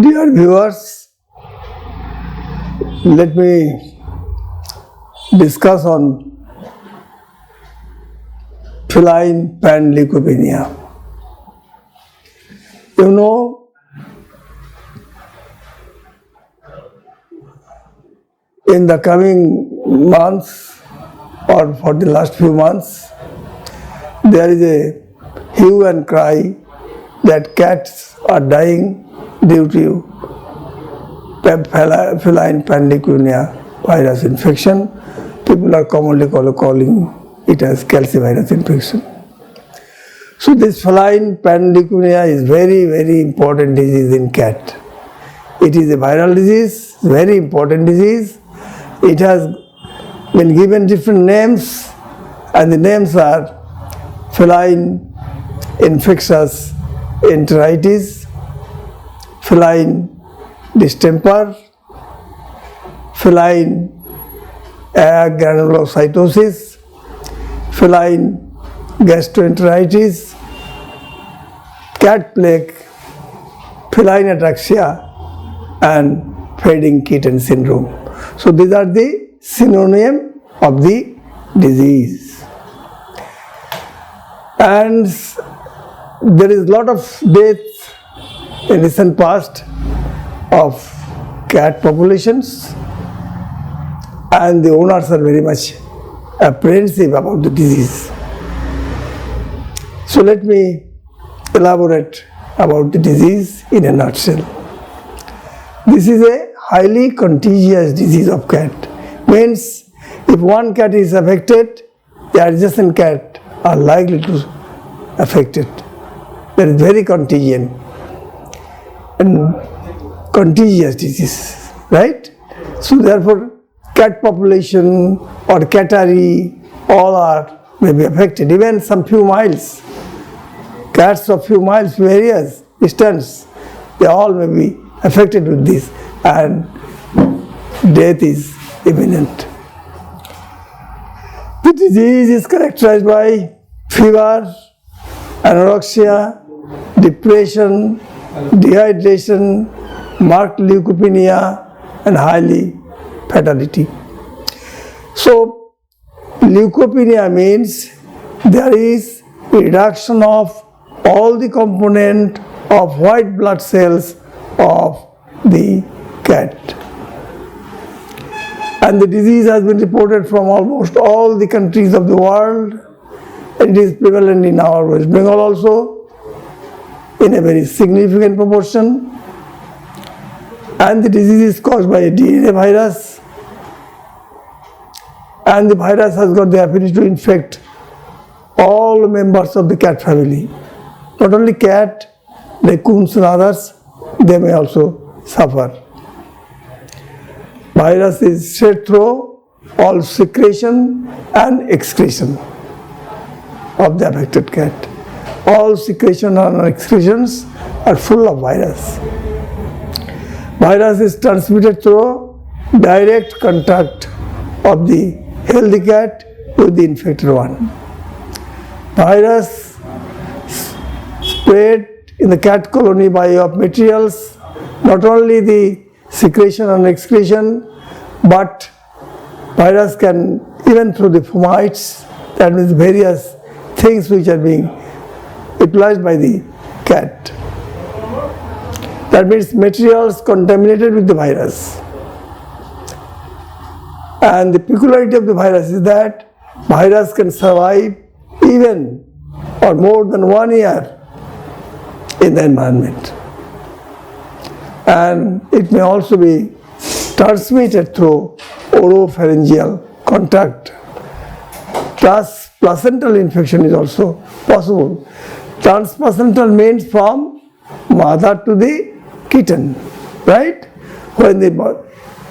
Dear viewers, let me discuss on feline panleukopenia. You know, in the coming months or for the last few months, there is a hue and cry that cats are dying due to feline panleukopenia virus infection. People are commonly calling it as calcivirus infection. So this feline panleukopenia is very important disease in cat. It is a viral disease, very important disease. It has been given different names, and the names are feline infectious enteritis, feline distemper, feline granulocytosis, feline gastroenteritis, cat plague, feline ataxia, and fading kitten syndrome. So these are the synonym of the disease. And there is a lot of deaths in recent past of cat populations, and the owners are very much apprehensive about the disease. So let me elaborate about the disease in a nutshell. This is a highly contagious disease of cat. Means if one cat is affected, the adjacent cat are likely to affect it. That is very contagious and contagious disease, right? So therefore, cat population or cattery all are may be affected. Even some few miles, cats of few miles areas distance, they all may be affected with this, and death is imminent. The disease is characterized by fever, anorexia, depression, dehydration, marked leukopenia, and highly fatality. So, leukopenia means there is a reduction of all the component of white blood cells of the cat. And the disease has been reported from almost all the countries of the world. It is prevalent in our West Bengal also in a very significant proportion. And the disease is caused by a DNA virus. And the virus has got the ability to infect all members of the cat family. Not only cat, raccoons and others, they may also suffer. Virus is shed through all secretion and excretion of the affected cat. All secretion and excretions are full of virus. Virus is transmitted through direct contact of the healthy cat with the infected one. Virus spread in the cat colony by way of materials, not only the secretion and excretion, but virus can even through the fomites, that means various things which are being utilized by the cat. That means materials contaminated with the virus. And the peculiarity of the virus is that virus can survive even or more than 1 year in the environment. And it may also be transmitted through oropharyngeal contact. Plus, placental infection is also possible. Transplacental means from mother to the kitten, right? When the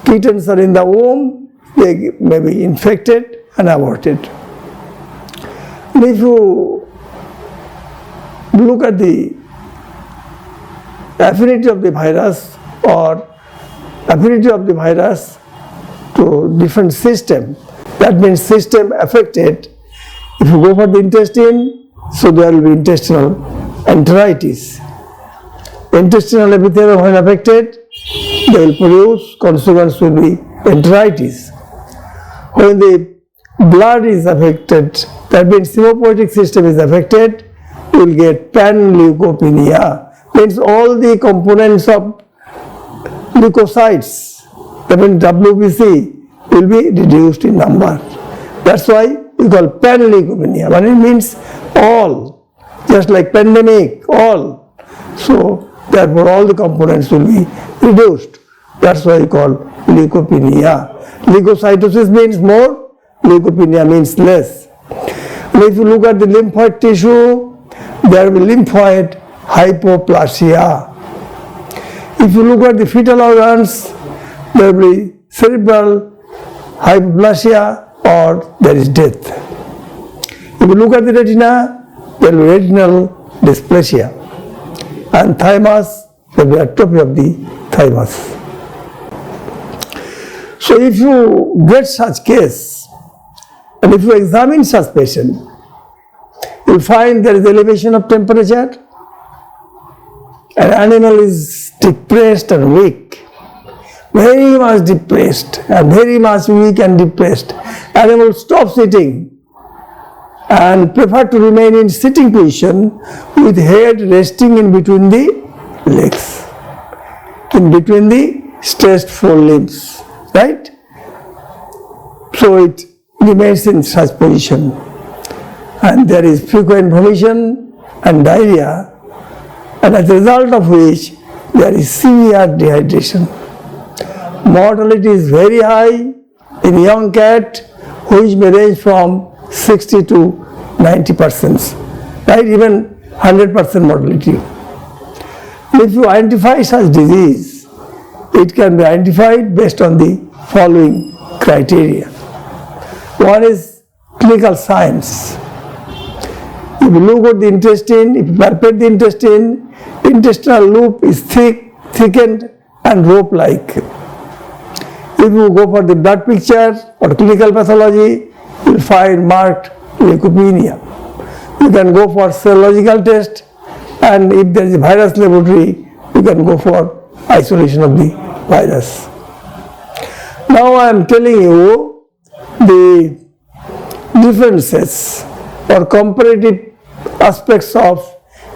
kittens are in the womb, they may be infected and aborted. And if you look at the affinity of the virus or affinity of the virus to different system, that means system affected. If you go for the intestine, so there will be intestinal enteritis. intestinal epithelium when affected, they will produce, consequence will be enteritis. When the blood is affected, that means hematopoietic system is affected, you will get panleukopenia. Means all the components of leukocytes, that means WBC, will be reduced in number. That's why we call panleukopenia. But it means all, just like pandemic, all. So therefore all the components will be reduced. That's why we call leukopenia. Leukocytosis means more, leukopenia means less. And if you look at the lymphoid tissue, there will be lymphoid hypoplasia. If you look at the fetal organs, there will be cerebral hypoplasia or there is death. If you look at the retina, there will be retinal dysplasia. And thymus, there will be atrophy of the thymus. So if you get such case, and if you examine such patient, you will find there is elevation of temperature, an animal is depressed and weak, very much depressed and very much weak and depressed. Animal stops eating and prefer to remain in sitting position with head resting in between the legs, in between the stretched forelimbs, right? So it remains in such position, and there is frequent vomition and diarrhea, and as a result of which there is severe dehydration. Mortality is very high in young cat, which may range from 60 to 90%, right? Even 100% mortality. If you identify such disease, it can be identified based on the following criteria. One is clinical signs. If you look at the intestine, if you palpate the intestine, intestinal loop is thick, thickened and rope-like. If you go for the blood picture or clinical pathology, you will find marked leukopenia. You can go for serological test, and if there is a virus laboratory, you can go for isolation of the virus. Now I am telling you the differences or comparative aspects of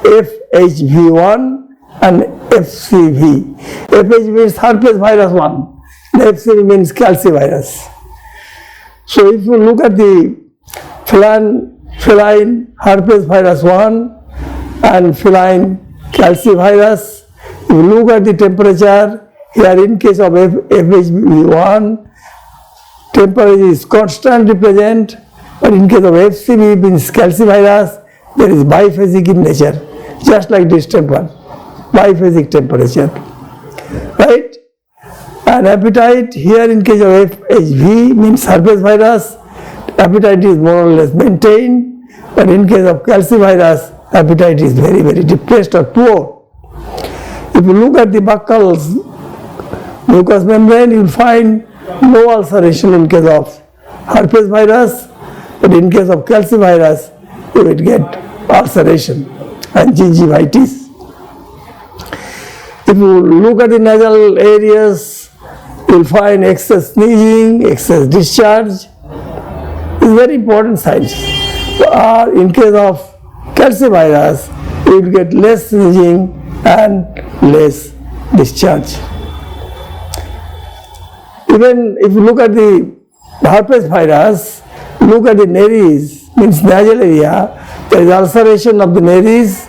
FHV1 and FCV. FHV means herpes virus 1. FCV means calcivirus. So if you look at the feline herpes virus 1 and feline calcivirus, if you look at the temperature, here in case of FHV1, temperature is constantly present, but in case of FCV means calcivirus, there is biphasic in nature, just like distemper, biphasic temperature, right? And appetite, here in case of FHV means herpes virus, appetite is more or less maintained, but in case of calcivirus, appetite is very, very depressed or poor. If you look at the buccal mucous membrane, you will find no ulceration in case of herpes virus, but in case of calcivirus, you will get ulceration and gingivitis. If you look at the nasal areas, you will find excess sneezing, excess discharge. It's very important signs. In case of calcivirus, you will get less sneezing and less discharge. Even if you look at the herpes virus, look at the nares, means nasal area, there is ulceration of the nares,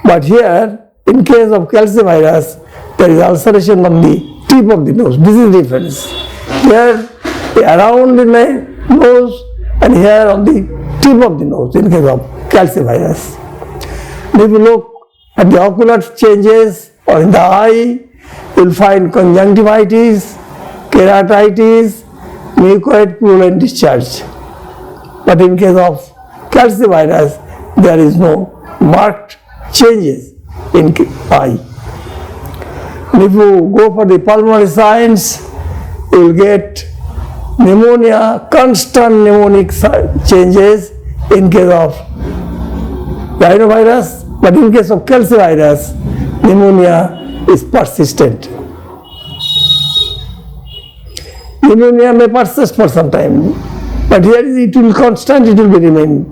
but here, in case of calcivirus, there is ulceration on the tip of the nose. This is the difference. Here, around the nose, and here on the tip of the nose, in case of calcivirus. If you look at the ocular changes or in the eye, you will find conjunctivitis, keratitis, mucoid purulent discharge. But in case of calcivirus, there is no marked changes in eye. And if you go for the pulmonary signs, you will get pneumonia, constant pneumonic changes in case of rhinovirus, but in case of calcivirus, pneumonia is persistent. Pneumonia may persist for some time, but here it will constant, it will be remain.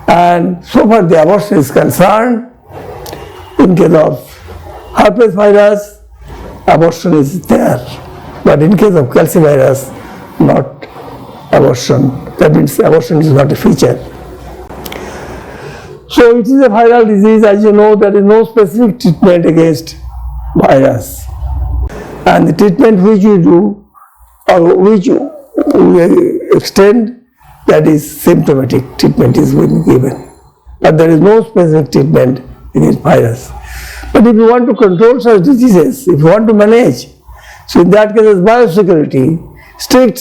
And so far the abortion is concerned, in case of herpes virus, abortion is there. But in case of calcivirus, not abortion. That means abortion is not a feature. So it is a viral disease. As you know, there is no specific treatment against virus. And the treatment which you do or which you extend, that is symptomatic treatment is given. But there is no specific treatment against virus. But if you want to control such diseases, if you want to manage, so in that case is biosecurity, strict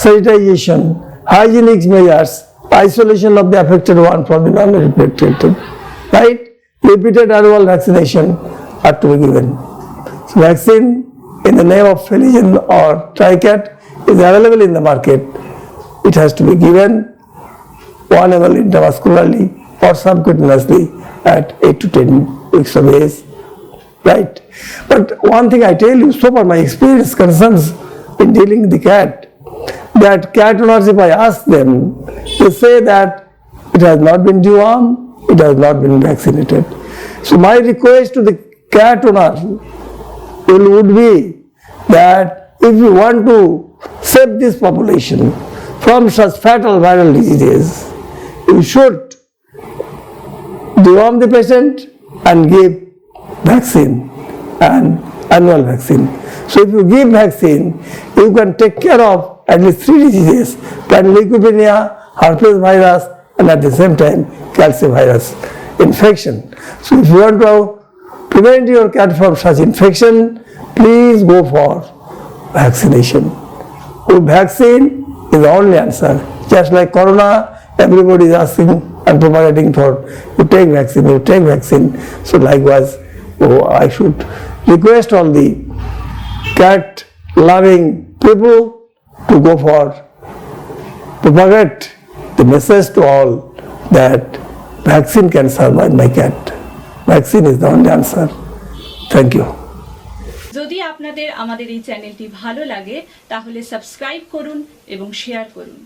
sanitization, hygienic measures, isolation of the affected one from the non-affected, right? Repeated annual vaccination are to be given. So vaccine in the name of Feligin or Tricat is available in the market. It has to be given 1 ml intravascularly or subcutaneously at 8 to 10 weeks of age, right? But one thing I tell you, so far my experience concerns in dealing with the cat, that cat owners, if I ask them, they say that it has not been dewormed, it has not been vaccinated. So my request to the cat owner would be that if you want to save this population from such fatal viral diseases, you should deworm the patient and give vaccine and annual vaccine. So if you give vaccine, you can take care of at least 3 diseases: Panleukopenia, herpes virus, and at the same time calcivirus infection. So if you want to prevent your cat from such infection, please go for vaccination. Vaccine is the only answer. Just like corona, everybody is asking and propagating for you take vaccine, you take vaccine. So likewise, I should request all the cat loving people to go for propagate the message to all that vaccine can survive my cat. Vaccine is the only answer. Thank you. যদি আপনাদের আমাদের এই চ্যানেলটি ভালো লাগে তাহলে subscribe করুন এবং শেয়ার করুন।